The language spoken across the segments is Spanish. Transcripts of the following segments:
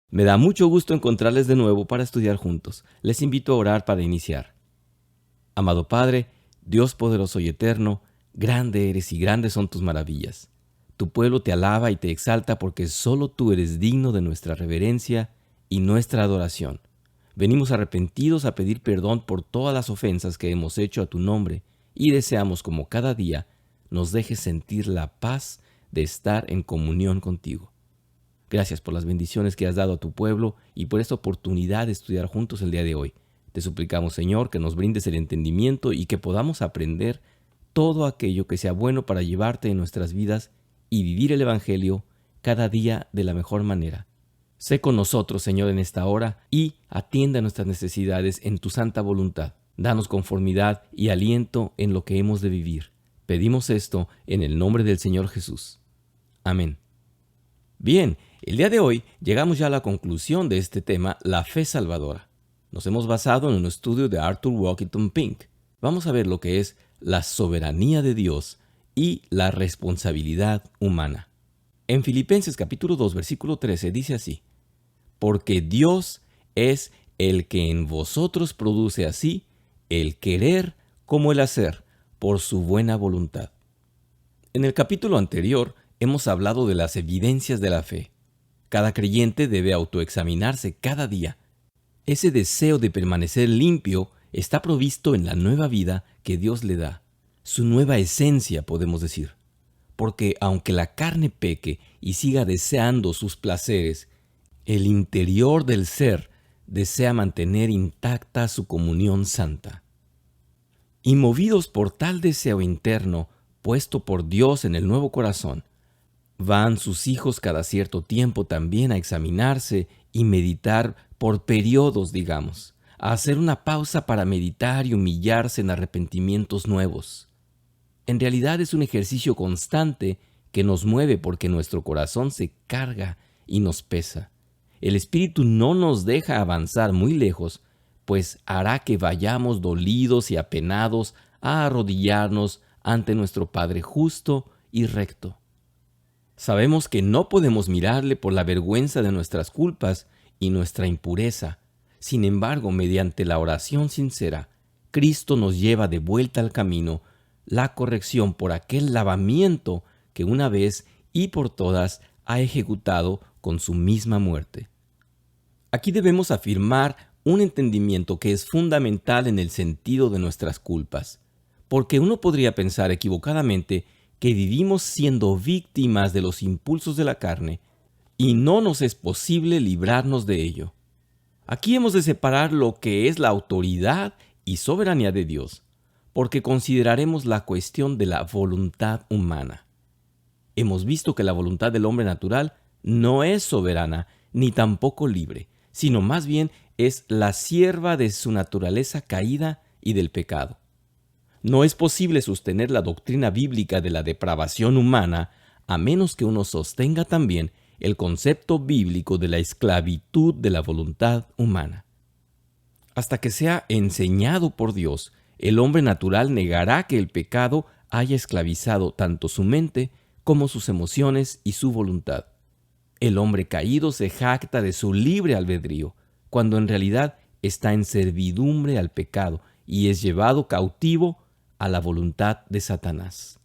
Me da mucho gusto encontrarles de nuevo para estudiar juntos. Les invito a orar para iniciar. Amado Padre, Dios poderoso y eterno, grande eres y grandes son tus maravillas. Tu pueblo te alaba y te exalta porque solo tú eres digno de nuestra reverencia y nuestra adoración. Venimos arrepentidos a pedir perdón por todas las ofensas que hemos hecho a tu nombre y deseamos como cada día nos dejes sentir la paz de estar en comunión contigo. Gracias por las bendiciones que has dado a tu pueblo y por esta oportunidad de estudiar juntos el día de hoy. Te suplicamos, Señor, que nos brindes el entendimiento y que podamos aprender todo aquello que sea bueno para llevarte en nuestras vidas y vivir el Evangelio cada día de la mejor manera. Sé con nosotros, Señor, en esta hora y atiende a nuestras necesidades en tu santa voluntad. Danos conformidad y aliento en lo que hemos de vivir. Pedimos esto en el nombre del Señor Jesús. Amén. Bien, el día de hoy llegamos ya a la conclusión de este tema, la fe salvadora. Nos hemos basado en un estudio de Arthur Walkington Pink. Vamos a ver lo que es la soberanía de Dios y la responsabilidad humana. En Filipenses capítulo 2, versículo 13 dice así: porque Dios es el que en vosotros produce así el querer como el hacer por su buena voluntad. En el capítulo anterior hemos hablado de las evidencias de la fe. Cada creyente debe autoexaminarse cada día. Ese deseo de permanecer limpio está provisto en la nueva vida que Dios le da, su nueva esencia, podemos decir. Porque aunque la carne peque y siga deseando sus placeres, el interior del ser desea mantener intacta su comunión santa. Y movidos por tal deseo interno, puesto por Dios en el nuevo corazón, van sus hijos cada cierto tiempo también a examinarse y meditar por periodos, digamos, a hacer una pausa para meditar y humillarse en arrepentimientos nuevos. En realidad es un ejercicio constante que nos mueve porque nuestro corazón se carga y nos pesa. El Espíritu no nos deja avanzar muy lejos, pues hará que vayamos dolidos y apenados a arrodillarnos ante nuestro Padre justo y recto. Sabemos que no podemos mirarle por la vergüenza de nuestras culpas y nuestra impureza. Sin embargo, mediante la oración sincera, Cristo nos lleva de vuelta al camino, la corrección por aquel lavamiento que una vez y por todas ha ejecutado con su misma muerte. Aquí debemos afirmar un entendimiento que es fundamental en el sentido de nuestras culpas, porque uno podría pensar equivocadamente que vivimos siendo víctimas de los impulsos de la carne y no nos es posible librarnos de ello. Aquí hemos de separar lo que es la autoridad y soberanía de Dios, porque consideraremos la cuestión de la voluntad humana. Hemos visto que la voluntad del hombre natural no es soberana ni tampoco libre, sino más bien es la sierva de su naturaleza caída y del pecado. No es posible sostener la doctrina bíblica de la depravación humana a menos que uno sostenga también el concepto bíblico de la esclavitud de la voluntad humana. Hasta que sea enseñado por Dios, el hombre natural negará que el pecado haya esclavizado tanto su mente como sus emociones y su voluntad. El hombre caído se jacta de su libre albedrío, cuando en realidad está en servidumbre al pecado y es llevado cautivo a la voluntad de Satanás.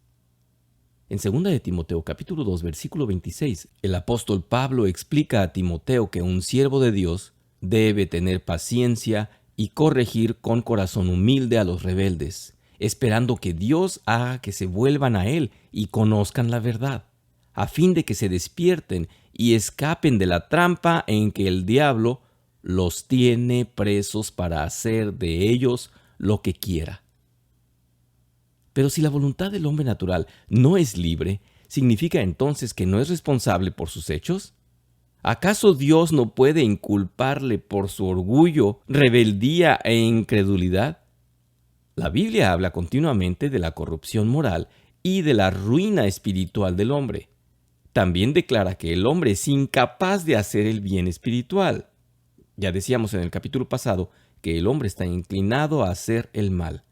En 2 de Timoteo capítulo 2 versículo 26, el apóstol Pablo explica a Timoteo que un siervo de Dios debe tener paciencia y corregir con corazón humilde a los rebeldes, esperando que Dios haga que se vuelvan a Él y conozcan la verdad, a fin de que se despierten y escapen de la trampa en que el diablo los tiene presos para hacer de ellos lo que quiera. Pero si la voluntad del hombre natural no es libre, ¿significa entonces que no es responsable por sus hechos? ¿Acaso Dios no puede inculparle por su orgullo, rebeldía e incredulidad? La Biblia habla continuamente de la corrupción moral y de la ruina espiritual del hombre. También declara que el hombre es incapaz de hacer el bien espiritual. Ya decíamos en el capítulo pasado que el hombre está inclinado a hacer el mal.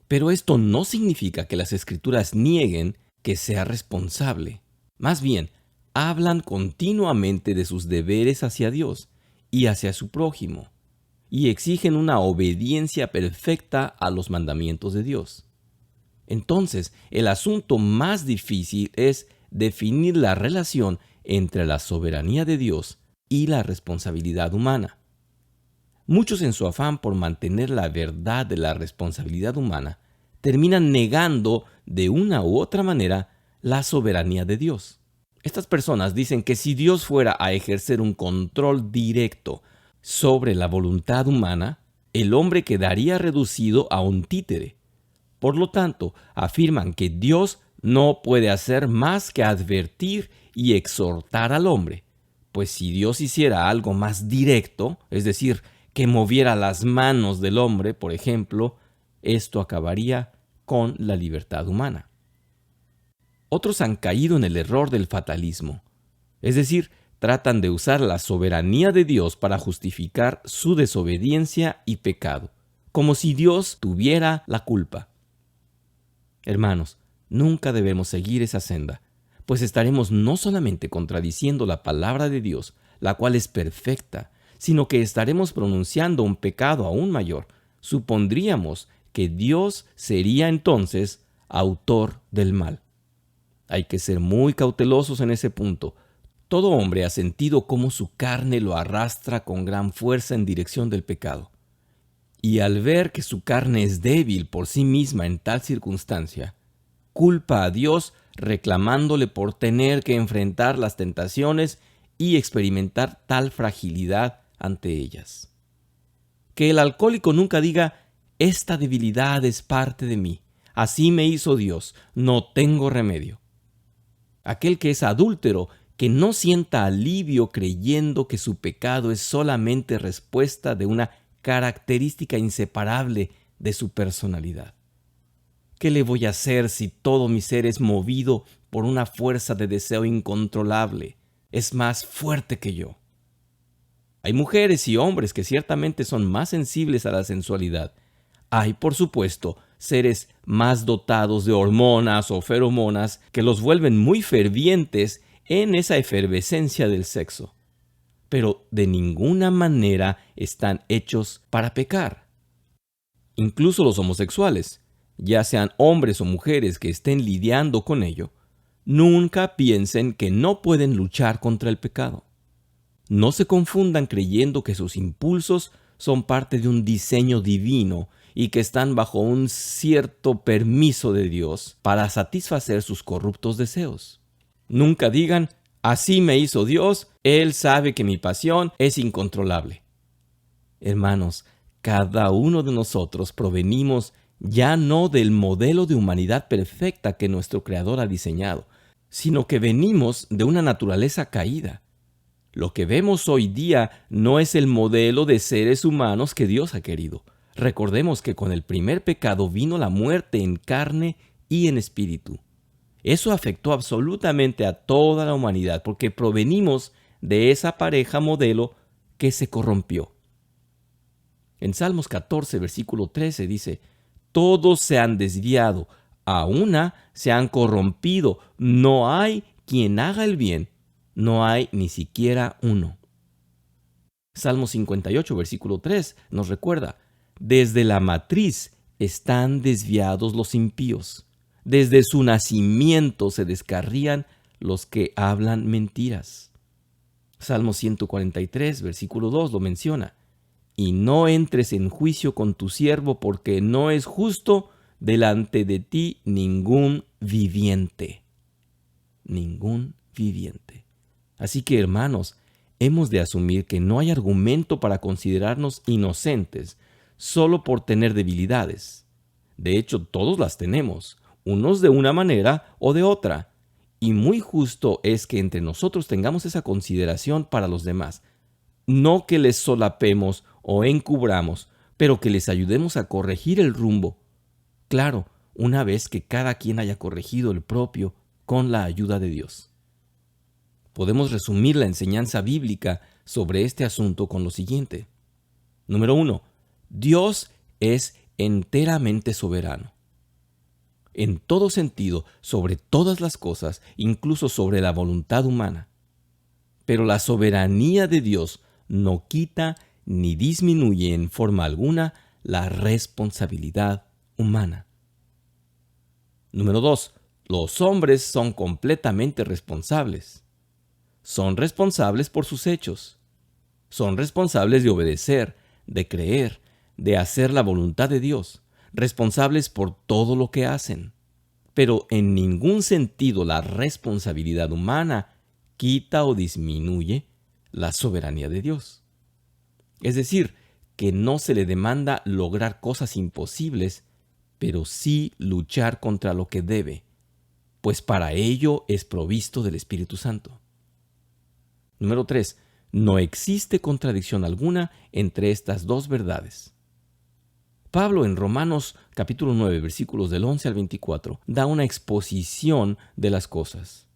Pero esto no significa que las Escrituras nieguen que sea responsable. Más bien, hablan continuamente de sus deberes hacia Dios y hacia su prójimo, y exigen una obediencia perfecta a los mandamientos de Dios. Entonces, el asunto más difícil es definir la relación entre la soberanía de Dios y la responsabilidad humana. Muchos, en su afán por mantener la verdad de la responsabilidad humana, terminan negando de una u otra manera la soberanía de Dios. Estas personas dicen que si Dios fuera a ejercer un control directo sobre la voluntad humana, el hombre quedaría reducido a un títere. Por lo tanto, afirman que Dios no puede hacer más que advertir y exhortar al hombre, pues si Dios hiciera algo más directo, es decir, que moviera las manos del hombre, por ejemplo, esto acabaría con la libertad humana. Otros han caído en el error del fatalismo, es decir, tratan de usar la soberanía de Dios para justificar su desobediencia y pecado, como si Dios tuviera la culpa. Hermanos, nunca debemos seguir esa senda, pues estaremos no solamente contradiciendo la palabra de Dios, la cual es perfecta, sino que estaremos pronunciando un pecado aún mayor. Supondríamos que Dios sería entonces autor del mal. Hay que ser muy cautelosos en ese punto. Todo hombre ha sentido cómo su carne lo arrastra con gran fuerza en dirección del pecado. Y al ver que su carne es débil por sí misma en tal circunstancia, culpa a Dios reclamándole por tener que enfrentar las tentaciones y experimentar tal fragilidad ante ellas. Que el alcohólico nunca diga: esta debilidad es parte de mí, así me hizo Dios, no tengo remedio. Aquel que es adúltero, que no sienta alivio creyendo que su pecado es solamente respuesta de una característica inseparable de su personalidad. ¿Qué le voy a hacer si todo mi ser es movido por una fuerza de deseo incontrolable? Es más fuerte que yo. Hay mujeres y hombres que ciertamente son más sensibles a la sensualidad. Hay, por supuesto, seres más dotados de hormonas o feromonas que los vuelven muy fervientes en esa efervescencia del sexo. Pero de ninguna manera están hechos para pecar. Incluso los homosexuales, ya sean hombres o mujeres que estén lidiando con ello, nunca piensen que no pueden luchar contra el pecado. No se confundan creyendo que sus impulsos son parte de un diseño divino y que están bajo un cierto permiso de Dios para satisfacer sus corruptos deseos. Nunca digan: así me hizo Dios, Él sabe que mi pasión es incontrolable. Hermanos, cada uno de nosotros provenimos ya no del modelo de humanidad perfecta que nuestro Creador ha diseñado, sino que venimos de una naturaleza caída. Lo que vemos hoy día no es el modelo de seres humanos que Dios ha querido. Recordemos que con el primer pecado vino la muerte en carne y en espíritu. Eso afectó absolutamente a toda la humanidad porque provenimos de esa pareja modelo que se corrompió. En Salmos 14, versículo 13 dice: todos se han desviado, a una se han corrompido, no hay quien haga el bien, no hay ni siquiera uno. Salmo 58, versículo 3 nos recuerda: desde la matriz están desviados los impíos, desde su nacimiento se descarrían los que hablan mentiras. Salmo 143, versículo 2 lo menciona: y no entres en juicio con tu siervo, porque no es justo delante de ti ningún viviente. Ningún viviente. Así que, hermanos, hemos de asumir que no hay argumento para considerarnos inocentes solo por tener debilidades. De hecho, todos las tenemos, unos de una manera o de otra. Y muy justo es que entre nosotros tengamos esa consideración para los demás. No que les solapemos o encubramos, pero que les ayudemos a corregir el rumbo. Claro, una vez que cada quien haya corregido el propio con la ayuda de Dios. Podemos resumir la enseñanza bíblica sobre este asunto con lo siguiente. Número 1. Dios es enteramente soberano. en todo sentido, sobre todas las cosas, incluso sobre la voluntad humana. Pero la soberanía de Dios no quita ni disminuye en forma alguna la responsabilidad humana. Número 2. Los hombres son completamente responsables. Son responsables por sus hechos. Son responsables de obedecer, de creer, de hacer la voluntad de Dios. Responsables por todo lo que hacen. Pero en ningún sentido la responsabilidad humana quita o disminuye la soberanía de Dios. Es decir, que no se le demanda lograr cosas imposibles, pero sí luchar contra lo que debe, pues para ello es provisto del Espíritu Santo. Número 3. No existe contradicción alguna entre estas dos verdades. Pablo en Romanos capítulo 9, versículos del 11 al 24, da una exposición de las cosas.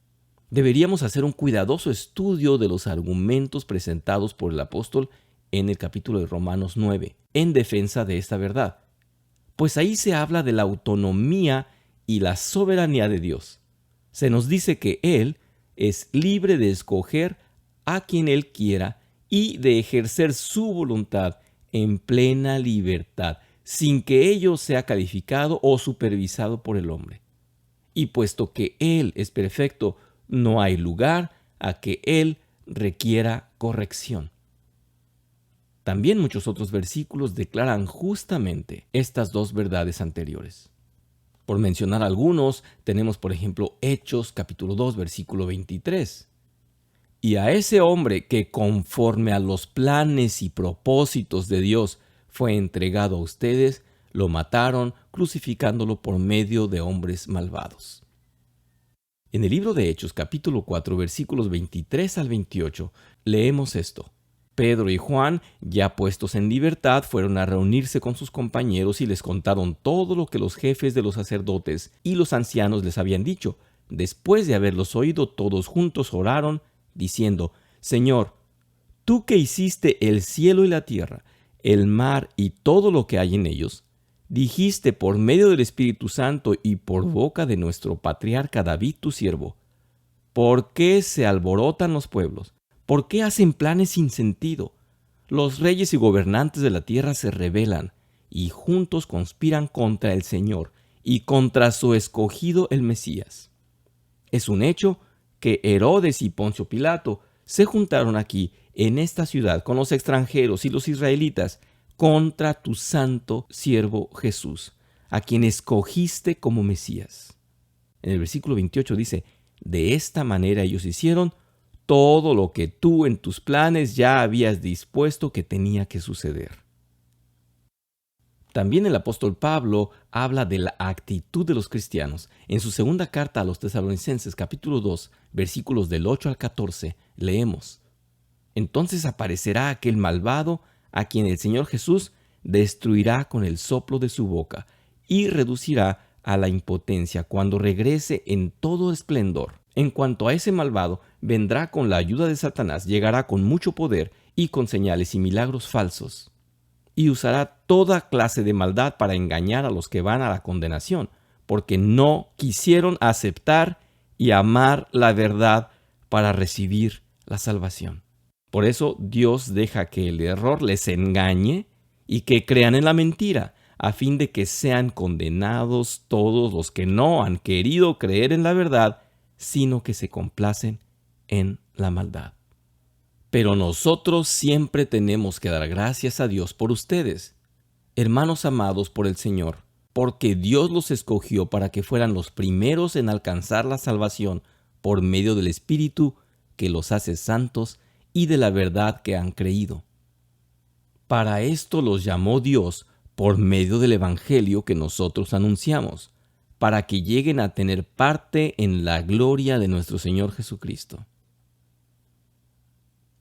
Deberíamos hacer un cuidadoso estudio de los argumentos presentados por el apóstol en el capítulo de Romanos 9, en defensa de esta verdad. Pues ahí se habla de la autonomía y la soberanía de Dios. Se nos dice que Él es libre de escoger a quien Él quiera y de ejercer su voluntad en plena libertad, sin que ello sea calificado o supervisado por el hombre. Y puesto que Él es perfecto, no hay lugar a que Él requiera corrección. También muchos otros versículos declaran justamente estas dos verdades anteriores. Por mencionar algunos, tenemos por ejemplo Hechos capítulo 2, versículo 23. Y a ese hombre que conforme a los planes y propósitos de Dios fue entregado a ustedes, lo mataron crucificándolo por medio de hombres malvados. En el libro de Hechos capítulo 4, versículos 23 al 28, leemos esto. Pedro y Juan, ya puestos en libertad, fueron a reunirse con sus compañeros y les contaron todo lo que los jefes de los sacerdotes y los ancianos les habían dicho. Después de haberlos oído, todos juntos oraron, diciendo, Señor, tú que hiciste el cielo y la tierra, el mar y todo lo que hay en ellos, dijiste por medio del Espíritu Santo y por boca de nuestro patriarca David tu siervo, ¿por qué se alborotan los pueblos? ¿Por qué hacen planes sin sentido? Los reyes y gobernantes de la tierra se rebelan y juntos conspiran contra el Señor y contra su escogido el Mesías. Es un hecho que Herodes y Poncio Pilato se juntaron aquí en esta ciudad con los extranjeros y los israelitas contra tu santo siervo Jesús, a quien escogiste como Mesías. En el versículo 28 dice, de esta manera ellos hicieron todo lo que tú en tus planes ya habías dispuesto que tenía que suceder. También el apóstol Pablo habla de la actitud de los cristianos. En su segunda carta a los Tesalonicenses, capítulo 2, versículos del 8 al 14, leemos, Entonces aparecerá aquel malvado a quien el Señor Jesús destruirá con el soplo de su boca y reducirá a la impotencia cuando regrese en todo esplendor. En cuanto a ese malvado, vendrá con la ayuda de Satanás, llegará con mucho poder y con señales y milagros falsos. Y usará toda clase de maldad para engañar a los que van a la condenación, porque no quisieron aceptar y amar la verdad para recibir la salvación. Por eso Dios deja que el error les engañe y que crean en la mentira, a fin de que sean condenados todos los que no han querido creer en la verdad, sino que se complacen en la maldad. Pero nosotros siempre tenemos que dar gracias a Dios por ustedes, hermanos amados por el Señor, porque Dios los escogió para que fueran los primeros en alcanzar la salvación por medio del Espíritu que los hace santos y de la verdad que han creído. Para esto los llamó Dios por medio del Evangelio que nosotros anunciamos, para que lleguen a tener parte en la gloria de nuestro Señor Jesucristo.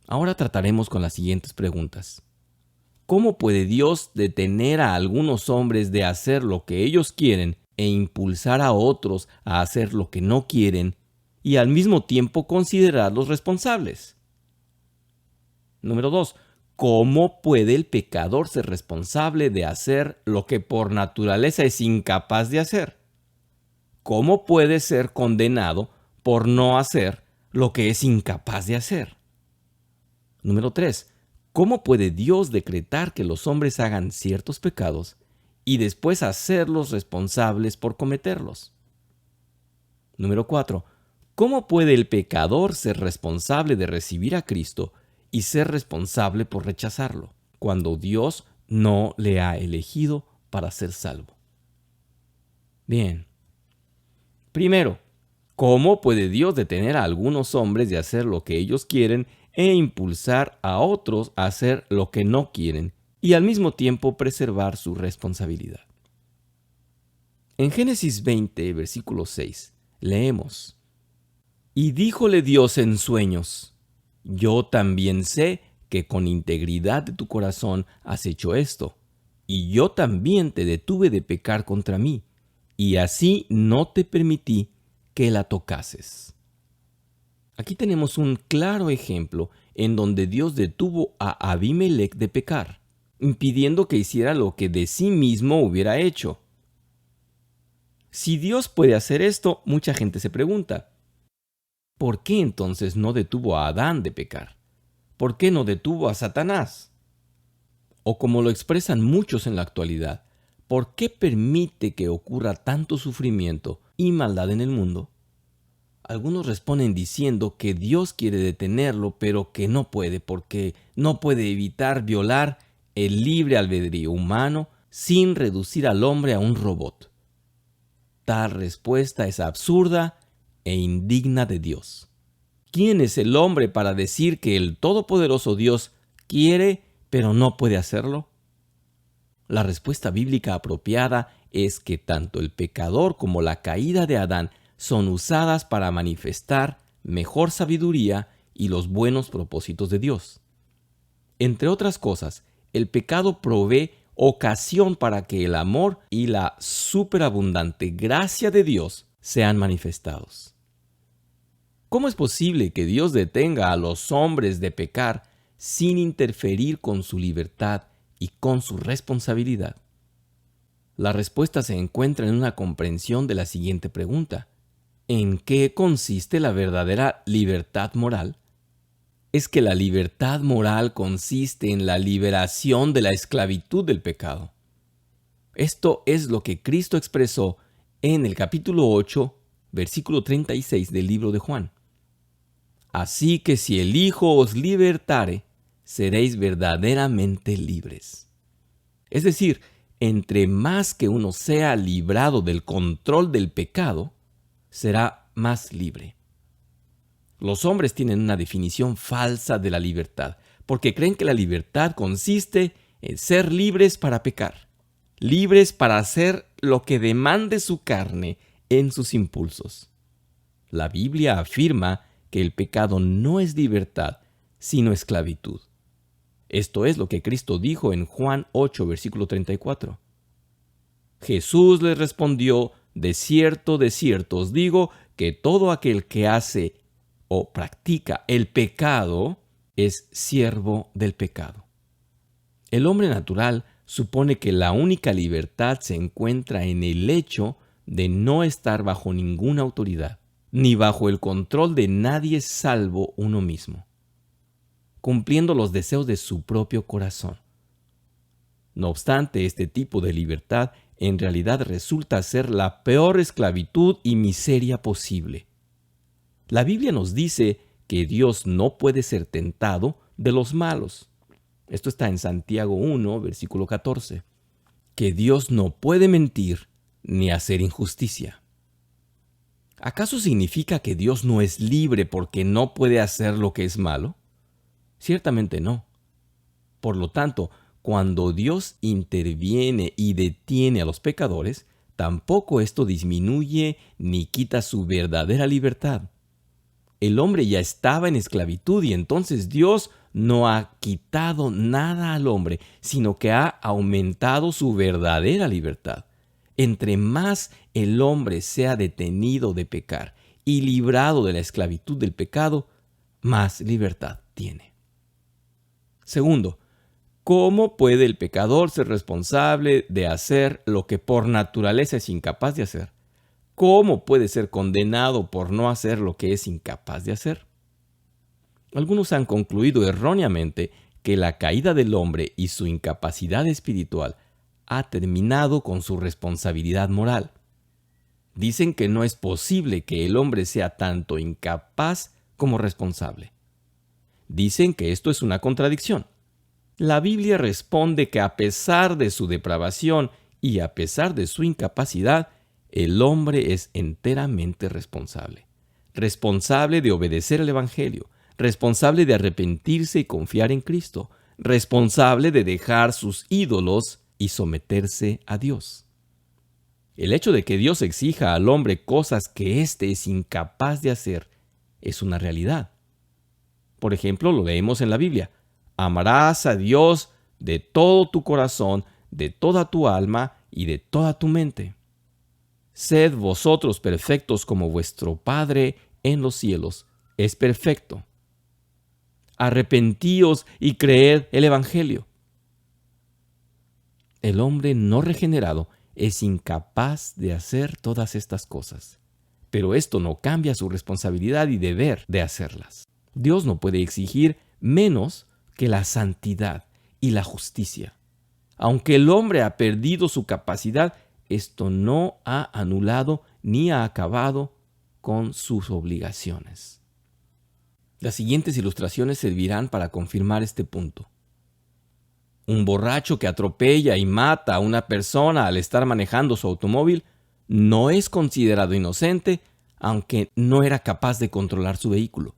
Ahora trataremos con las siguientes preguntas. ¿Cómo puede Dios detener a algunos hombres de hacer lo que ellos quieren e impulsar a otros a hacer lo que no quieren y al mismo tiempo considerarlos responsables? Número 2. ¿Cómo puede el pecador ser responsable de hacer lo que por naturaleza es incapaz de hacer? ¿cómo puede ser condenado por no hacer lo que es incapaz de hacer? Número 3. ¿Cómo puede Dios decretar que los hombres hagan ciertos pecados y después hacerlos responsables por cometerlos? Número 4. ¿Cómo puede el pecador ser responsable de recibir a Cristo y ser responsable por rechazarlo, cuando Dios no le ha elegido para ser salvo? Bien. Primero, ¿cómo puede Dios detener a algunos hombres de hacer lo que ellos quieren e impulsar a otros a hacer lo que no quieren y al mismo tiempo preservar su responsabilidad? En Génesis 20, versículo 6, leemos: Y díjole Dios en sueños: Yo también sé que con integridad de tu corazón has hecho esto, y yo también te detuve de pecar contra mí, y así no te permití que la tocases. Aquí tenemos un claro ejemplo en donde Dios detuvo a Abimelech de pecar, impidiendo que hiciera lo que de sí mismo hubiera hecho. Si Dios puede hacer esto, mucha gente se pregunta, ¿por qué entonces no detuvo a Adán de pecar? ¿Por qué no detuvo a Satanás? O como lo expresan muchos en la actualidad, ¿por qué permite que ocurra tanto sufrimiento y maldad en el mundo? Algunos responden diciendo que Dios quiere detenerlo, pero que no puede porque no puede evitar violar el libre albedrío humano sin reducir al hombre a un robot. Tal respuesta es absurda e indigna de Dios. ¿Quién es el hombre para decir que el todopoderoso Dios quiere, pero no puede hacerlo? La respuesta bíblica apropiada es que tanto el pecador como la caída de Adán son usadas para manifestar mejor sabiduría y los buenos propósitos de Dios. Entre otras cosas, el pecado provee ocasión para que el amor y la superabundante gracia de Dios sean manifestados. ¿Cómo es posible que Dios detenga a los hombres de pecar sin interferir con su libertad y con su responsabilidad? La respuesta se encuentra en una comprensión de la siguiente pregunta: ¿en qué consiste la verdadera libertad moral? Es que la libertad moral consiste en la liberación de la esclavitud del pecado. Esto es lo que Cristo expresó en el capítulo 8, versículo 36 del libro de Juan. Así que si el Hijo os libertare, seréis verdaderamente libres. Es decir, entre más que uno sea librado del control del pecado, será más libre. Los hombres tienen una definición falsa de la libertad, porque creen que la libertad consiste en ser libres para pecar, libres para hacer lo que demande su carne en sus impulsos. La Biblia afirma que el pecado no es libertad, sino esclavitud. Esto es lo que Cristo dijo en Juan 8, versículo 34. Jesús les respondió: de cierto os digo, que todo aquel que hace o practica el pecado es siervo del pecado. El hombre natural supone que la única libertad se encuentra en el hecho de no estar bajo ninguna autoridad, ni bajo el control de nadie salvo uno mismo, cumpliendo los deseos de su propio corazón. No obstante, este tipo de libertad en realidad resulta ser la peor esclavitud y miseria posible. La Biblia nos dice que Dios no puede ser tentado de los malos. Esto está en Santiago 1, versículo 14. Que Dios no puede mentir ni hacer injusticia. ¿Acaso significa que Dios no es libre porque no puede hacer lo que es malo? Ciertamente no. Por lo tanto, cuando Dios interviene y detiene a los pecadores, tampoco esto disminuye ni quita su verdadera libertad. El hombre ya estaba en esclavitud y entonces Dios no ha quitado nada al hombre, sino que ha aumentado su verdadera libertad. Entre más el hombre sea detenido de pecar y librado de la esclavitud del pecado, más libertad tiene. Segundo, ¿cómo puede el pecador ser responsable de hacer lo que por naturaleza es incapaz de hacer? ¿cómo puede ser condenado por no hacer lo que es incapaz de hacer? Algunos han concluido erróneamente que la caída del hombre y su incapacidad espiritual ha terminado con su responsabilidad moral. Dicen que no es posible que el hombre sea tanto incapaz como responsable. Dicen que esto es una contradicción. La Biblia responde que a pesar de su depravación y a pesar de su incapacidad, el hombre es enteramente responsable. Responsable de obedecer el Evangelio, responsable de arrepentirse y confiar en Cristo, responsable de dejar sus ídolos y someterse a Dios. El hecho de que Dios exija al hombre cosas que éste es incapaz de hacer es una realidad. Por ejemplo, lo leemos en la Biblia. Amarás a Dios de todo tu corazón, de toda tu alma y de toda tu mente. Sed vosotros perfectos como vuestro Padre en los cielos es perfecto. Arrepentíos y creed el Evangelio. El hombre no regenerado es incapaz de hacer todas estas cosas, pero esto no cambia su responsabilidad y deber de hacerlas. Dios no puede exigir menos que la santidad y la justicia. Aunque el hombre ha perdido su capacidad, esto no ha anulado ni ha acabado con sus obligaciones. Las siguientes ilustraciones servirán para confirmar este punto. Un borracho que atropella y mata a una persona al estar manejando su automóvil no es considerado inocente, aunque no era capaz de controlar su vehículo.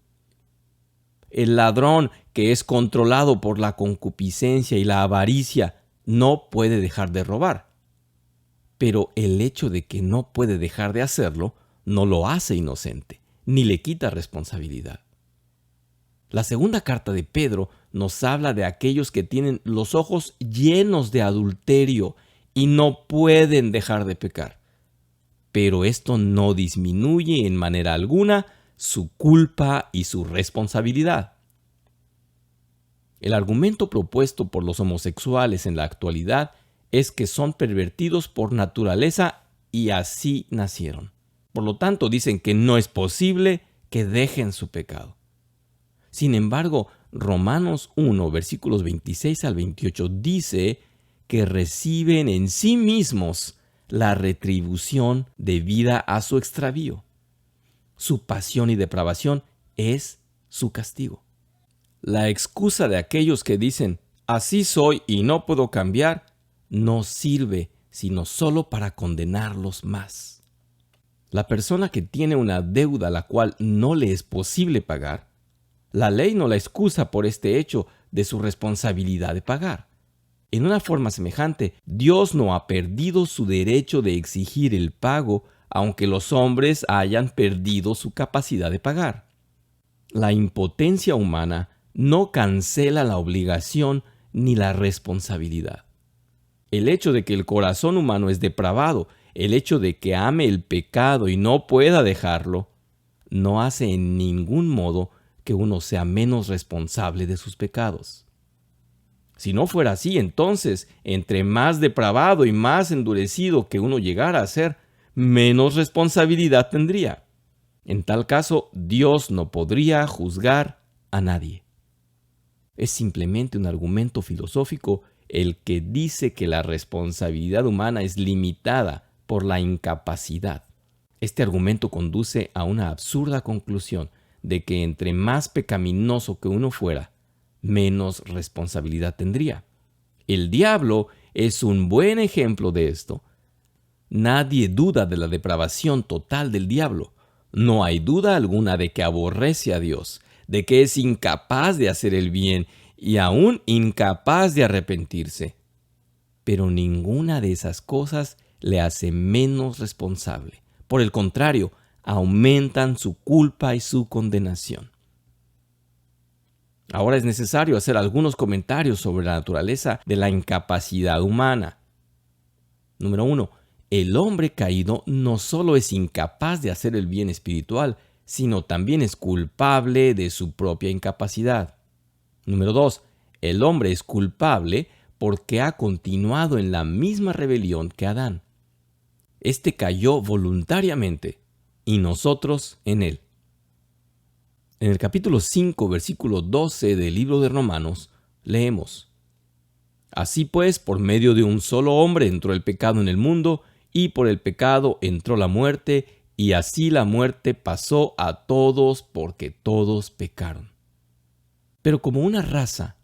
El ladrón que es controlado por la concupiscencia y la avaricia no puede dejar de robar. Pero el hecho de que no puede dejar de hacerlo no lo hace inocente, ni le quita responsabilidad. La segunda carta de Pedro nos habla de aquellos que tienen los ojos llenos de adulterio y no pueden dejar de pecar. Pero esto no disminuye en manera alguna su culpa y su responsabilidad. El argumento propuesto por los homosexuales en la actualidad es que son pervertidos por naturaleza y así nacieron. Por lo tanto, dicen que no es posible que dejen su pecado. Sin embargo, Romanos 1, versículos 26 al 28 dice que reciben en sí mismos la retribución debida a su extravío. Su pasión y depravación es su castigo. La excusa de aquellos que dicen, así soy y no puedo cambiar, no sirve sino solo para condenarlos más. La persona que tiene una deuda a la cual no le es posible pagar, la ley no la excusa por este hecho de su responsabilidad de pagar. En una forma semejante, Dios no ha perdido su derecho de exigir el pago, aunque los hombres hayan perdido su capacidad de pagar. La impotencia humana no cancela la obligación ni la responsabilidad. El hecho de que el corazón humano es depravado, el hecho de que ame el pecado y no pueda dejarlo, no hace en ningún modo que uno sea menos responsable de sus pecados. Si no fuera así, entonces, entre más depravado y más endurecido que uno llegara a ser, menos responsabilidad tendría. En tal caso, Dios no podría juzgar a nadie. Es simplemente un argumento filosófico el que dice que la responsabilidad humana es limitada por la incapacidad. Este argumento conduce a una absurda conclusión de que entre más pecaminoso que uno fuera, menos responsabilidad tendría. El diablo es un buen ejemplo de esto. Nadie duda de la depravación total del diablo. No hay duda alguna de que aborrece a Dios, de que es incapaz de hacer el bien y aún incapaz de arrepentirse. Pero ninguna de esas cosas le hace menos responsable. Por el contrario, aumentan su culpa y su condenación. Ahora es necesario hacer algunos comentarios sobre la naturaleza de la incapacidad humana. Número 1. El hombre caído no solo es incapaz de hacer el bien espiritual, sino también es culpable de su propia incapacidad. Número 2. El hombre es culpable porque ha continuado en la misma rebelión que Adán. Este cayó voluntariamente y nosotros en él. En el capítulo 5, versículo 12 del libro de Romanos, leemos: Así pues, por medio de un solo hombre entró el pecado en el mundo, y por el pecado entró la muerte, y así la muerte pasó a todos porque todos pecaron. Pero como una raza,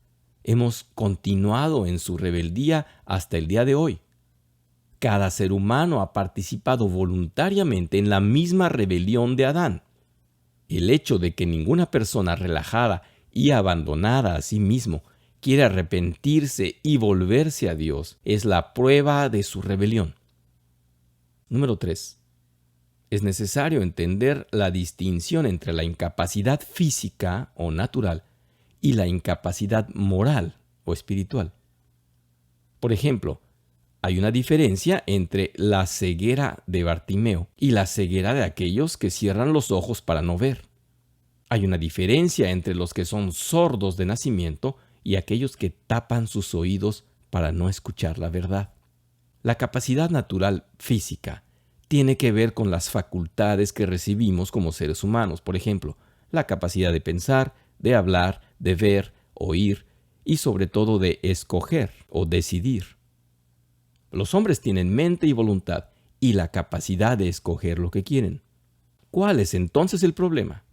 hemos continuado en su rebeldía hasta el día de hoy. Cada ser humano ha participado voluntariamente en la misma rebelión de Adán. El hecho de que ninguna persona relajada y abandonada a sí mismo quiere arrepentirse y volverse a Dios es la prueba de su rebelión. Número 3. Es necesario entender la distinción entre la incapacidad física o natural y la incapacidad moral o espiritual. Por ejemplo, hay una diferencia entre la ceguera de Bartimeo y la ceguera de aquellos que cierran los ojos para no ver. Hay una diferencia entre los que son sordos de nacimiento y aquellos que tapan sus oídos para no escuchar la verdad. La capacidad natural física tiene que ver con las facultades que recibimos como seres humanos. Por ejemplo, la capacidad de pensar, de hablar, de ver, oír y sobre todo de escoger o decidir. Los hombres tienen mente y voluntad y la capacidad de escoger lo que quieren. ¿Cuál es entonces el problema?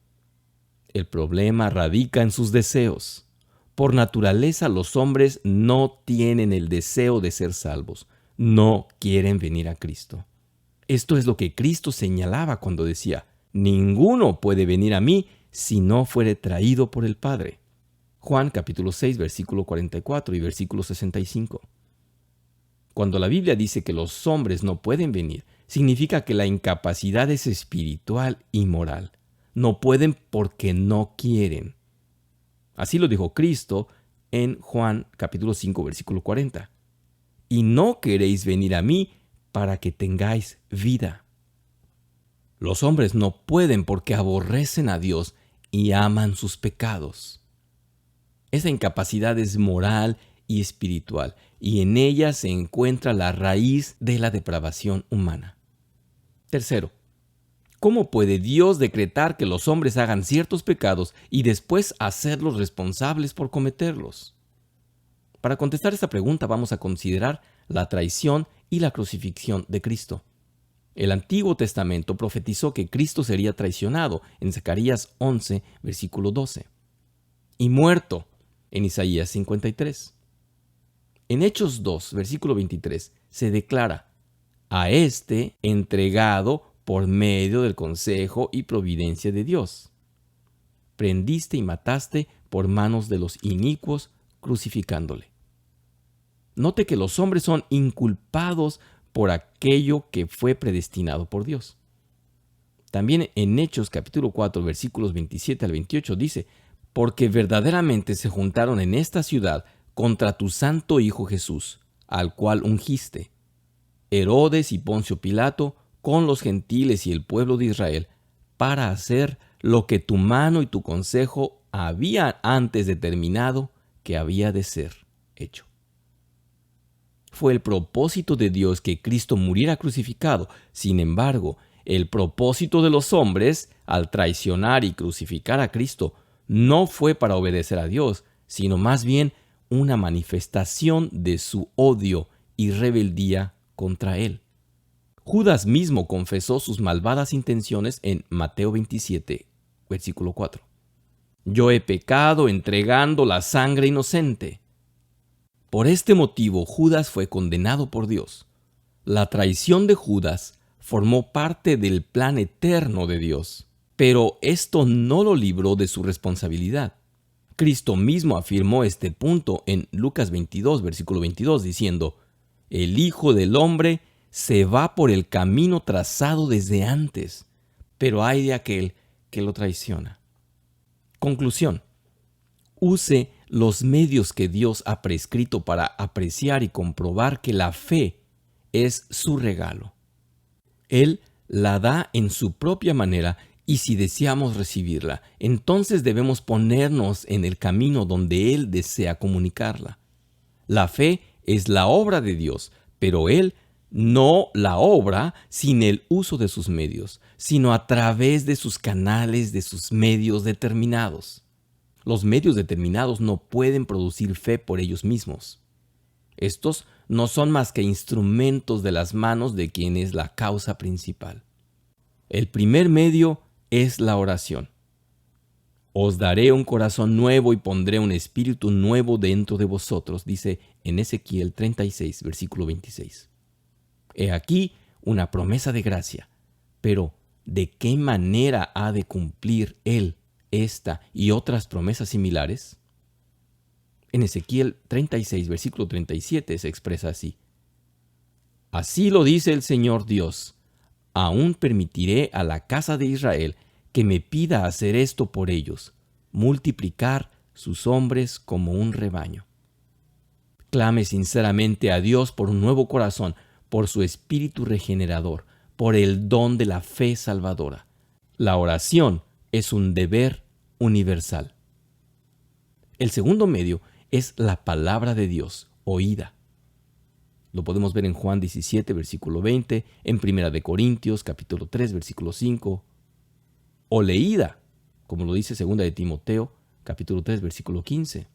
El problema radica en sus deseos. Por naturaleza, los hombres no tienen el deseo de ser salvos. No quieren venir a Cristo. Esto es lo que Cristo señalaba cuando decía: ninguno puede venir a mí si no fuere traído por el Padre. Juan capítulo 6, versículo 44 y versículo 65. Cuando la Biblia dice que los hombres no pueden venir, significa que la incapacidad es espiritual y moral. No pueden porque no quieren. Así lo dijo Cristo en Juan capítulo 5, versículo 40. Y no queréis venir a mí para que tengáis vida. Los hombres no pueden porque aborrecen a Dios y aman sus pecados. Esa incapacidad es moral y espiritual, y en ella se encuentra la raíz de la depravación humana. Tercero, ¿cómo puede Dios decretar que los hombres hagan ciertos pecados y después hacerlos responsables por cometerlos? Para contestar esta pregunta vamos a considerar la traición y la crucifixión de Cristo. El Antiguo Testamento profetizó que Cristo sería traicionado en Zacarías 11, versículo 12, y muerto en Isaías 53. En Hechos 2, versículo 23, se declara: a este entregado por medio del consejo y providencia de Dios. Prendiste y mataste por manos de los inicuos, crucificándole. Note que los hombres son inculpados por aquello que fue predestinado por Dios. También en Hechos capítulo 4, versículos 27 al 28 dice: porque verdaderamente se juntaron en esta ciudad contra tu santo Hijo Jesús, al cual ungiste, Herodes y Poncio Pilato, con los gentiles y el pueblo de Israel, para hacer lo que tu mano y tu consejo habían antes determinado que había de ser hecho. Fue el propósito de Dios que Cristo muriera crucificado. Sin embargo, el propósito de los hombres, al traicionar y crucificar a Cristo, no fue para obedecer a Dios, sino más bien una manifestación de su odio y rebeldía contra Él. Judas mismo confesó sus malvadas intenciones en Mateo 27, versículo 4. Yo he pecado entregando la sangre inocente. Por este motivo, Judas fue condenado por Dios. La traición de Judas formó parte del plan eterno de Dios, pero esto no lo libró de su responsabilidad. Cristo mismo afirmó este punto en Lucas 22, versículo 22, diciendo: el Hijo del Hombre se va por el camino trazado desde antes, pero ay de aquel que lo traiciona. Conclusión: use los medios que Dios ha prescrito para apreciar y comprobar que la fe es su regalo. Él la da en su propia manera, y si deseamos recibirla, entonces debemos ponernos en el camino donde Él desea comunicarla. La fe es la obra de Dios, pero Él No la obra sin el uso de sus medios, sino a través de sus canales, de sus medios determinados. Los medios determinados no pueden producir fe por ellos mismos. Estos no son más que instrumentos de las manos de quien es la causa principal. El primer medio es la oración. Os daré un corazón nuevo y pondré un espíritu nuevo dentro de vosotros, dice en Ezequiel 36, versículo 26. He aquí una promesa de gracia, pero ¿de qué manera ha de cumplir Él esta y otras promesas similares? En Ezequiel 36, versículo 37 se expresa así. Así lo dice el Señor Dios, aún permitiré a la casa de Israel que me pida hacer esto por ellos, multiplicar sus hombres como un rebaño. Clame sinceramente a Dios por un nuevo corazón, por su espíritu regenerador, por el don de la fe salvadora. La oración es un deber universal. El segundo medio es la palabra de Dios, oída. Lo podemos ver en Juan 17, versículo 20, en 1 de Corintios, capítulo 3, versículo 5, o leída, como lo dice 2 de Timoteo, capítulo 3, versículo 15.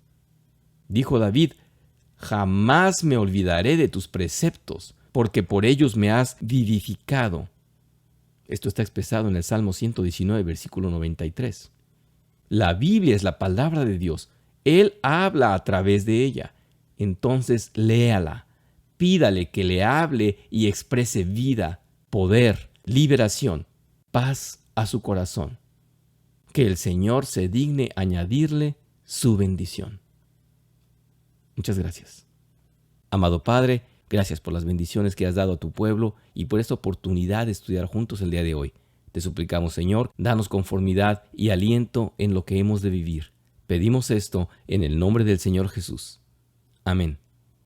Dijo David, jamás me olvidaré de tus preceptos, porque por ellos me has vivificado. Esto está expresado en el Salmo 119, versículo 93. La Biblia es la palabra de Dios. Él habla a través de ella. Entonces léala. Pídale que le hable y exprese vida, poder, liberación, paz a su corazón. Que el Señor se digne añadirle su bendición. Muchas gracias. Amado Padre, gracias por las bendiciones que has dado a tu pueblo y por esta oportunidad de estudiar juntos el día de hoy. Te suplicamos, Señor, danos conformidad y aliento en lo que hemos de vivir. Pedimos esto en el nombre del Señor Jesús. Amén.